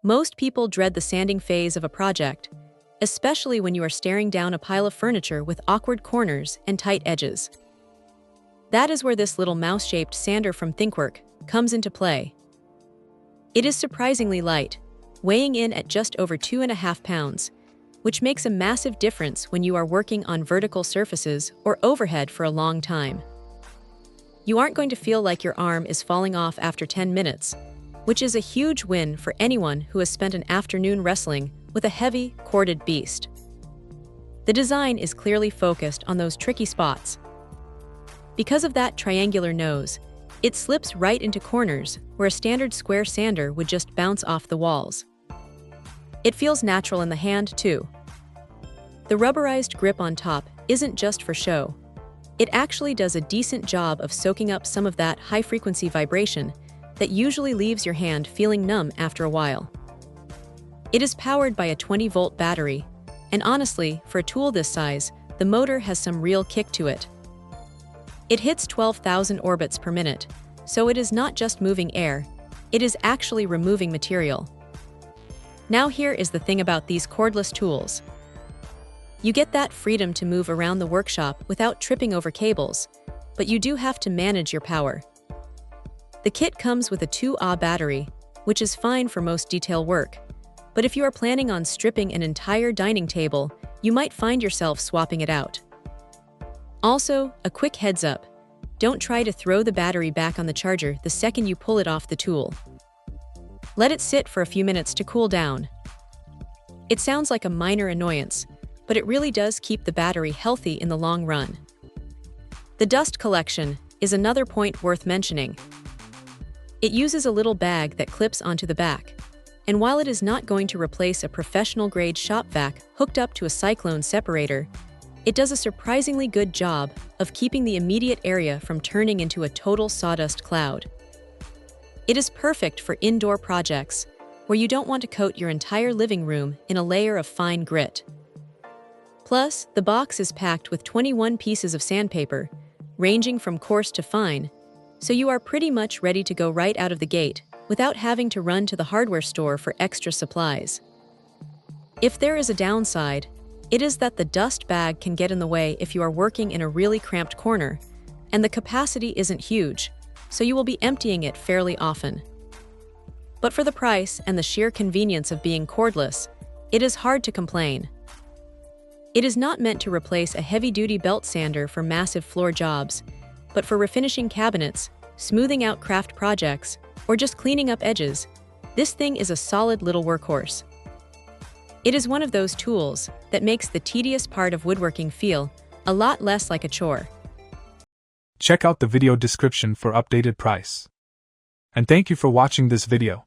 Most people dread the sanding phase of a project, especially when you are staring down a pile of furniture with awkward corners and tight edges. That is where this little mouse-shaped sander from THINKWORk comes into play. It is surprisingly light, weighing in at just over 2.5 pounds, which makes a massive difference when you are working on vertical surfaces or overhead for a long time. You aren't going to feel like your arm is falling off after 10 minutes, which is a huge win for anyone who has spent an afternoon wrestling with a heavy, corded beast. The design is clearly focused on those tricky spots. Because of that triangular nose, it slips right into corners where a standard square sander would just bounce off the walls. It feels natural in the hand, too. The rubberized grip on top isn't just for show. It actually does a decent job of soaking up some of that high-frequency vibration that usually leaves your hand feeling numb after a while. It is powered by a 20-volt battery, and honestly, for a tool this size, the motor has some real kick to it. It hits 12,000 orbits per minute, so it is not just moving air, it is actually removing material. Now here is the thing about these cordless tools. You get that freedom to move around the workshop without tripping over cables, but you do have to manage your power. The kit comes with a 2Ah battery, which is fine for most detail work, but if you are planning on stripping an entire dining table, you might find yourself swapping it out. Also, a quick heads up, don't try to throw the battery back on the charger the second you pull it off the tool. Let it sit for a few minutes to cool down. It sounds like a minor annoyance, but it really does keep the battery healthy in the long run. The dust collection is another point worth mentioning. It uses a little bag that clips onto the back, and while it is not going to replace a professional-grade shop vac hooked up to a cyclone separator, it does a surprisingly good job of keeping the immediate area from turning into a total sawdust cloud. It is perfect for indoor projects, where you don't want to coat your entire living room in a layer of fine grit. Plus, the box is packed with 21 pieces of sandpaper, ranging from coarse to fine, so you are pretty much ready to go right out of the gate without having to run to the hardware store for extra supplies. If there is a downside, it is that the dust bag can get in the way if you are working in a really cramped corner, and the capacity isn't huge, so you will be emptying it fairly often. But for the price and the sheer convenience of being cordless, it is hard to complain. It is not meant to replace a heavy-duty belt sander for massive floor jobs, but for refinishing cabinets, smoothing out craft projects, or just cleaning up edges, this thing is a solid little workhorse. It is one of those tools that makes the tedious part of woodworking feel a lot less like a chore. Check out the video description for updated price. And thank you for watching this video.